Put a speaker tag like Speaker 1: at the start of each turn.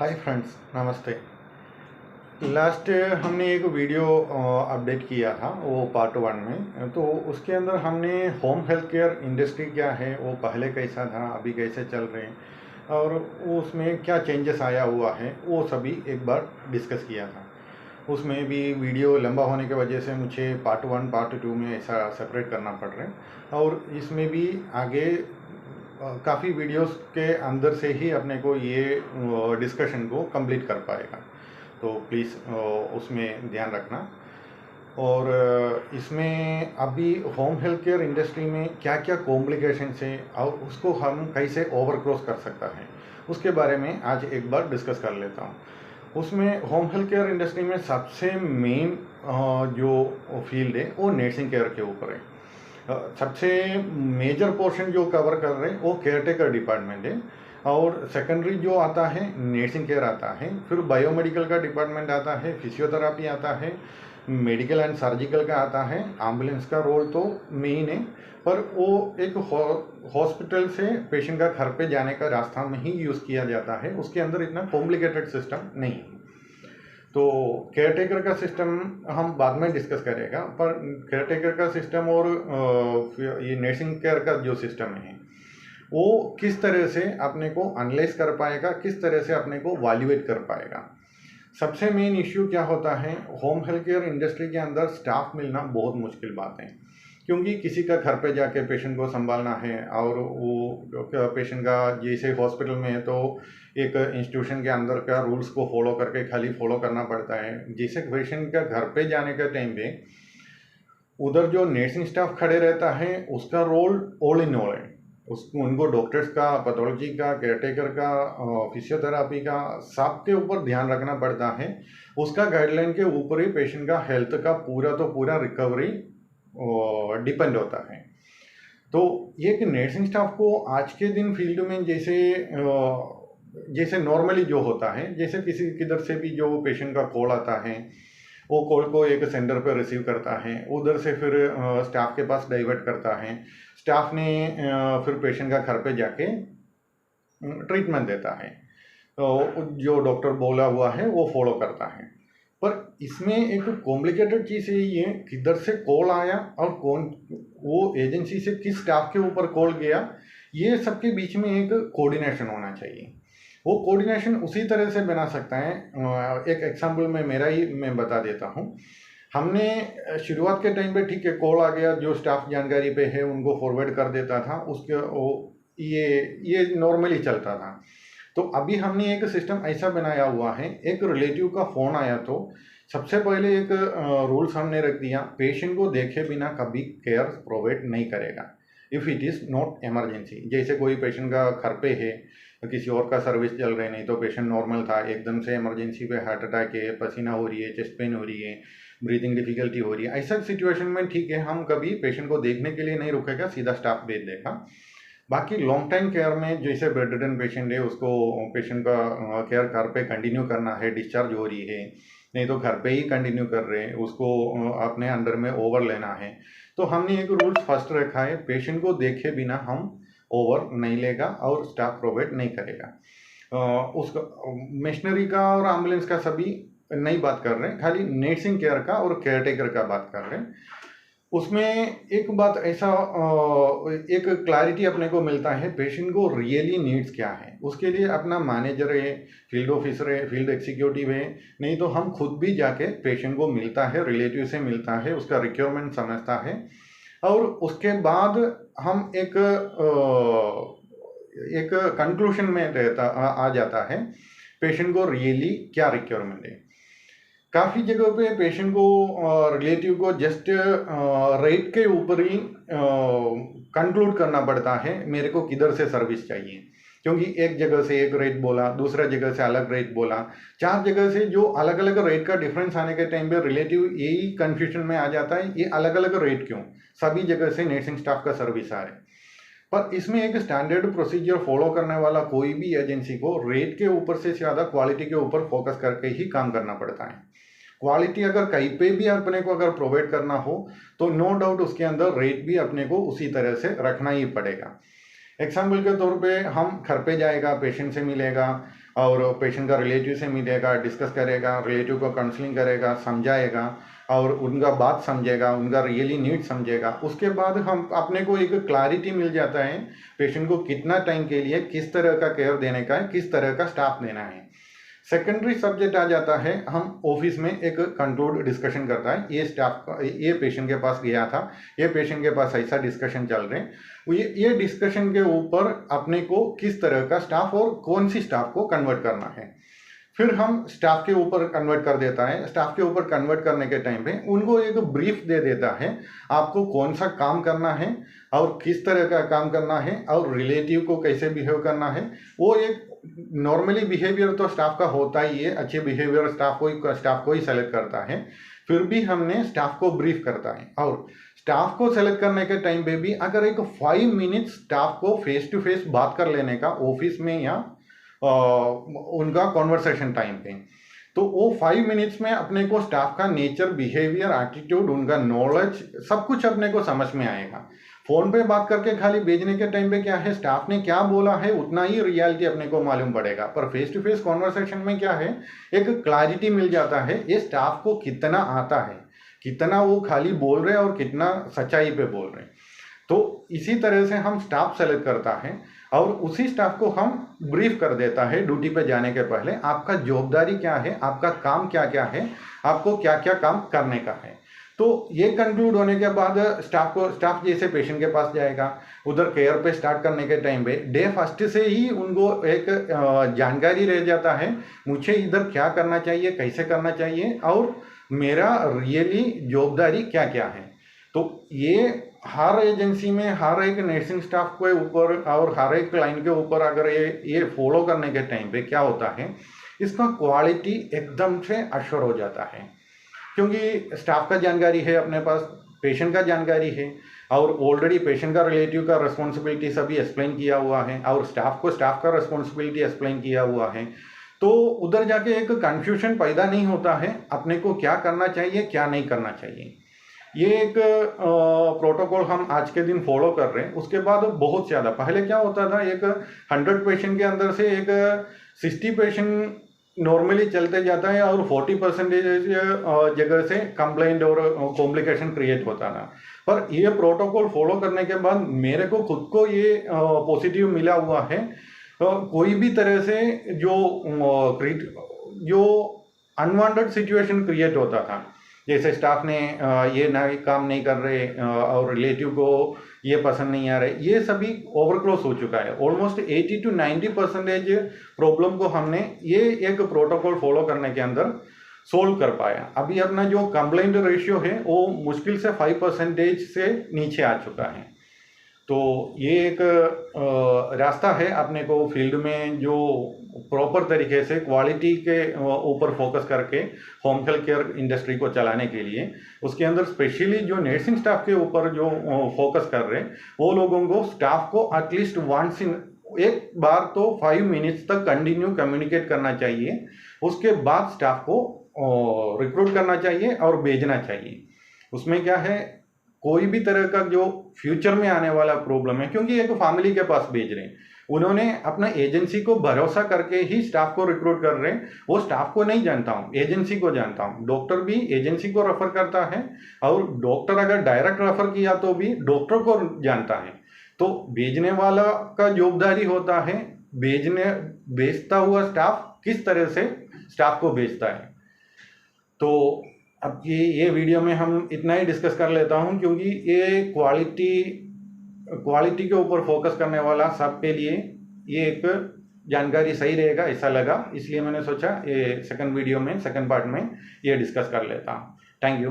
Speaker 1: Hi friends, नमस्ते। Last हमने एक वीडियो अपडेट किया था, वो पार्ट 1 में। तो उसके अंदर हमने होम हेल्थ केयर इंडस्ट्री क्या है, वो पहले कैसा था, अभी कैसे चल रहे हैं और उसमें क्या चेंजेस आया हुआ है, वो सभी एक बार डिस्कस किया था। उसमें भी वीडियो लंबा होने की वजह से मुझे पार्ट 1 पार्ट 2 में ऐसा सेपरेट करना पड़ रहा है। और इसमें भी आगे काफ़ी वीडियोस के अंदर से ही अपने को ये डिस्कशन को कंप्लीट कर पाएगा। तो प्लीज़ उसमें ध्यान रखना। और इसमें अभी होम हेल्थ केयर इंडस्ट्री में क्या क्या कॉम्प्लिकेशंस है और उसको हम कैसे ओवरक्रॉस कर सकता है, उसके बारे में आज एक बार डिस्कस कर लेता हूँ। उसमें होम हेल्थ केयर इंडस्ट्री में सबसे मेन जो फील्ड है वो नर्सिंग केयर के ऊपर है। सबसे मेजर पोर्शन जो कवर कर रहे हैं वो केयर टेकर डिपार्टमेंट है। और सेकेंडरी जो आता है नर्सिंग केयर आता है, फिर बायोमेडिकल का डिपार्टमेंट आता है, फिजियोथेरापी आता है, मेडिकल एंड सर्जिकल का आता है। एम्बुलेंस का रोल तो मेन है, पर वो एक हॉस्पिटल से पेशेंट का घर पे जाने का रास्ता में ही यूज़ किया जाता है। उसके अंदर इतना कॉम्प्लिकेटेड सिस्टम नहीं है। तो केयर टेकर का सिस्टम हम बाद में डिस्कस करेगा, पर केयर टेकर का सिस्टम और ये नर्सिंग केयर का जो सिस्टम है वो किस तरह से अपने को एनालाइज कर पाएगा, किस तरह से अपने को वैल्यूएट कर पाएगा। सबसे मेन इश्यू क्या होता है, होम हेल्थ केयर इंडस्ट्री के अंदर स्टाफ मिलना बहुत मुश्किल बात है। क्योंकि किसी का घर पे जाके पेशेंट को संभालना है, और वो पेशेंट का जैसे हॉस्पिटल में है तो एक इंस्टीट्यूशन के अंदर का रूल्स को फॉलो करके खाली फॉलो करना पड़ता है। जैसे पेशेंट का घर पे जाने के टाइम पे उधर जो नर्सिंग स्टाफ खड़े रहता है उसका रोल ऑल इन ऑल है। उसको उनको डॉक्टर्स का, पैथोलॉजी का, केयरटेकर का, फिजियोथेरापी का, सबके ऊपर ध्यान रखना पड़ता है। उसका गाइडलाइन के ऊपर ही पेशेंट का हेल्थ का पूरा रिकवरी डिपेंड होता है। तो एक नर्सिंग स्टाफ को आज के दिन फील्ड में जैसे नॉर्मली जो होता है, जैसे किसी किधर से भी जो पेशेंट का कॉल आता है वो कॉल को एक सेंटर पर रिसीव करता है, उधर से फिर स्टाफ के पास डाइवर्ट करता है। स्टाफ ने फिर पेशेंट का घर पे जाके ट्रीटमेंट देता है, तो जो डॉक्टर बोला हुआ है वो फॉलो करता है। पर इसमें एक कॉम्प्लिकेटेड चीज़ है, ये किधर से कॉल आया और कौन वो एजेंसी से किस स्टाफ के ऊपर कॉल गया, ये सबके बीच में एक कोऑर्डिनेशन होना चाहिए। वो कोऑर्डिनेशन उसी तरह से बना सकता है। एक एग्जांपल मैं बता देता हूँ। हमने शुरुआत के टाइम पे ठीक है, कॉल आ गया, जो स्टाफ जानकारी पे है उनको फॉरवर्ड कर देता था, ये नॉर्मली चलता था। तो अभी हमने एक सिस्टम ऐसा बनाया हुआ है, एक रिलेटिव का फ़ोन आया तो सबसे पहले एक रूल्स हमने रख दिया, पेशेंट को देखे बिना कभी केयर प्रोवाइड नहीं करेगा if it is not emergency. जैसे कोई पेशेंट का घर पे है, किसी और का सर्विस चल रही, नहीं तो पेशेंट नॉर्मल था, एकदम से इमरजेंसी पे हार्ट अटैक है, पसीना हो रही है, चेस्ट पेन हो रही है, ब्रीथिंग डिफिकल्टी हो रही है, ऐसा सिचुएशन में ठीक है, हम कभी पेशेंट को देखने के लिए नहीं रुकेगा, सीधा स्टाफ भेज देगा। बाकी लॉन्ग टाइम केयर में जैसे बेड रिडन पेशेंट है, उसको पेशेंट का केयर घर पे कंटिन्यू करना है, डिस्चार्ज हो रही है, नहीं तो घर पे ही कंटिन्यू कर रहे हैं, उसको अपने अंडर में ओवर लेना है। तो हमने एक रूल्स फर्स्ट रखा है, पेशेंट को देखे बिना हम ओवर नहीं लेगा और स्टाफ प्रोवाइड नहीं करेगा। उसका मशीनरी का और एम्बुलेंस का सभी नहीं बात कर रहे हैं, खाली नर्सिंग केयर का और केयर टेकर का बात कर रहे हैं। उसमें एक बात ऐसा एक क्लैरिटी अपने को मिलता है, पेशेंट को रियली नीड्स क्या है। उसके लिए अपना मैनेजर है, फील्ड ऑफिसर है, फील्ड एग्जीक्यूटिव है, नहीं तो हम खुद भी जाके पेशेंट को मिलता है, रिलेटिव से मिलता है, उसका रिक्वायरमेंट समझता है, और उसके बाद हम एक कंक्लूशन में आ जाता है पेशेंट को रियली क्या रिक्वायरमेंट है। काफ़ी जगह पे पेशेंट को रिलेटिव को जस्ट रेट के ऊपर ही कंक्लूड करना पड़ता है, मेरे को किधर से सर्विस चाहिए। क्योंकि एक जगह से एक रेट बोला, दूसरा जगह से अलग रेट बोला, 4 जगह से जो अलग अलग रेट का डिफरेंस आने के टाइम पे रिलेटिव यही कन्फ्यूजन में आ जाता है, ये अलग अलग रेट क्यों, सभी जगह से नर्सिंग स्टाफ का सर्विस आ रहा है। पर इसमें एक स्टैंडर्ड प्रोसीजर फॉलो करने वाला कोई भी एजेंसी को रेट के ऊपर से ज़्यादा क्वालिटी के ऊपर फोकस करके ही काम करना पड़ता है। क्वालिटी अगर कहीं पे भी अपने को अगर प्रोवाइड करना हो तो नो डाउट उसके अंदर रेट भी अपने को उसी तरह से रखना ही पड़ेगा। एग्जाम्पल के तौर पे हम घर पे जाएगा, पेशेंट से मिलेगा, और पेशेंट का रिलेटिव से मिलेगा, डिस्कस करेगा, रिलेटिव को काउंसलिंग करेगा, समझाएगा और उनका बात समझेगा, उनका रियली नीड समझेगा। उसके बाद हम अपने को एक क्लैरिटी मिल जाता है पेशेंट को कितना टाइम के लिए किस तरह का केयर देने का है, किस तरह का स्टाफ देना है। सेकेंडरी सब्जेक्ट आ जाता है, हम ऑफिस में एक कंट्रोल्ड डिस्कशन करता है, ये स्टाफ का, ये पेशेंट के पास गया था, ये पेशेंट के पास ऐसा डिस्कशन चल रहे हैं, ये डिस्कशन के ऊपर अपने को किस तरह का स्टाफ और कौन सी स्टाफ को कन्वर्ट करना है। फिर हम स्टाफ के ऊपर कन्वर्ट कर देता है। स्टाफ के ऊपर कन्वर्ट करने के टाइम पे उनको एक ब्रीफ दे देता है, आपको कौन सा काम करना है और किस तरह का काम करना है और रिलेटिव को कैसे बिहेव करना है। वो एक नॉर्मली बिहेवियर तो स्टाफ का होता ही है, अच्छे बिहेवियर स्टाफ को ही सेलेक्ट करता है। फिर भी हमने स्टाफ को ब्रीफ करता है और स्टाफ को सेलेक्ट करने के टाइम पे भी अगर एक 5 मिनट स्टाफ को फेस टू फेस बात कर लेने का ऑफिस में या उनका कॉन्वर्सेशन टाइम पे, तो वो 5 मिनट्स में अपने को स्टाफ का नेचर, बिहेवियर, एटीट्यूड, उनका नॉलेज सब कुछ अपने को समझ में आएगा। फोन पे बात करके खाली भेजने के टाइम पे क्या है, स्टाफ ने क्या बोला है उतना ही रियलिटी अपने को मालूम पड़ेगा, पर फेस टू फेस कॉन्वर्सेशन में क्या है, एक क्लैरिटी मिल जाता है ये स्टाफ को कितना आता है, कितना वो खाली बोल रहे हैं और कितना सच्चाई पे बोल रहे हैं। तो इसी तरह से हम स्टाफ सेलेक्ट करता है और उसी स्टाफ को हम ब्रीफ कर देता है ड्यूटी पे जाने के पहले, आपका जवाबदारी क्या है, आपका काम क्या क्या है, आपको क्या क्या काम करने का है। तो ये कंक्लूड होने के बाद स्टाफ जैसे पेशेंट के पास जाएगा, उधर केयर पे स्टार्ट करने के टाइम पे डे फर्स्ट से ही उनको एक जानकारी रह जाता है, मुझे इधर क्या करना चाहिए, कैसे करना चाहिए और मेरा रियली जवाबदारी क्या क्या है। तो ये हर एजेंसी में हर एक नर्सिंग स्टाफ के ऊपर और हर एक क्लाइंट के ऊपर अगर ये फॉलो करने के टाइम पे क्या होता है, इसका क्वालिटी एकदम से अश्योर हो जाता है, क्योंकि स्टाफ का जानकारी है अपने पास, पेशेंट का जानकारी है और ऑलरेडी पेशेंट का रिलेटिव का रिस्पॉन्सिबिलिटी सभी एक्सप्लेन किया हुआ है और स्टाफ को स्टाफ का रिस्पॉन्सिबिलिटी एक्सप्लेन किया हुआ है। तो उधर जाके एक कन्फ्यूजन पैदा नहीं होता है अपने को क्या करना चाहिए क्या नहीं करना चाहिए। ये एक प्रोटोकॉल हम आज के दिन फॉलो कर रहे हैं। उसके बाद बहुत ज़्यादा पहले क्या होता था, एक 100 पेशेंट के अंदर से एक 60 पेशेंट नॉर्मली चलते जाता है और 40% जगह से कंप्लेंट और कॉम्प्लिकेशन क्रिएट होता था। पर ये प्रोटोकॉल फॉलो करने के बाद मेरे को खुद को ये पॉजिटिव मिला हुआ है। कोई भी तरह से जो अनवांटेड सिचुएशन क्रिएट होता था, जैसे स्टाफ ने ये काम नहीं कर रहे और रिलेटिव को ये पसंद नहीं आ रहे, ये सभी ओवरक्लोज हो चुका है। ऑलमोस्ट 80 to 90% प्रॉब्लम को हमने ये एक प्रोटोकॉल फॉलो करने के अंदर सोल्व कर पाया। अभी अपना जो कंप्लेंट रेशियो है वो मुश्किल से 5% से नीचे आ चुका है। तो ये एक रास्ता है अपने को फील्ड में जो प्रॉपर तरीके से क्वालिटी के ऊपर फोकस करके होम हेल्थ केयर इंडस्ट्री को चलाने के लिए, उसके अंदर स्पेशली जो नर्सिंग स्टाफ के ऊपर जो फोकस कर रहे हैं वो लोगों को स्टाफ को एटलीस्ट वंस इन एक बार तो 5 मिनट्स तक कंटिन्यू कम्युनिकेट करना चाहिए। उसके बाद स्टाफ को रिक्रूट करना चाहिए और भेजना चाहिए। उसमें क्या है, कोई भी तरह का जो फ्यूचर में आने वाला प्रॉब्लम है, क्योंकि एक फैमिली के पास भेज रहे हैं, उन्होंने अपना एजेंसी को भरोसा करके ही स्टाफ को रिक्रूट कर रहे हैं। वो स्टाफ को नहीं जानता हूँ, एजेंसी को जानता हूँ। डॉक्टर भी एजेंसी को रेफर करता है और डॉक्टर अगर डायरेक्ट रेफर किया तो भी डॉक्टर को जानता है। तो भेजने वाला का जवाबदारी होता है भेजता हुआ स्टाफ किस तरह से स्टाफ को भेजता है। तो अब ये वीडियो में हम इतना ही डिस्कस कर लेता हूँ, क्योंकि ये क्वालिटी के ऊपर फोकस करने वाला सबके लिए ये एक जानकारी सही रहेगा ऐसा लगा, इसलिए मैंने सोचा ये सेकंड वीडियो में सेकंड पार्ट में ये डिस्कस कर लेता हूँ। Thank you.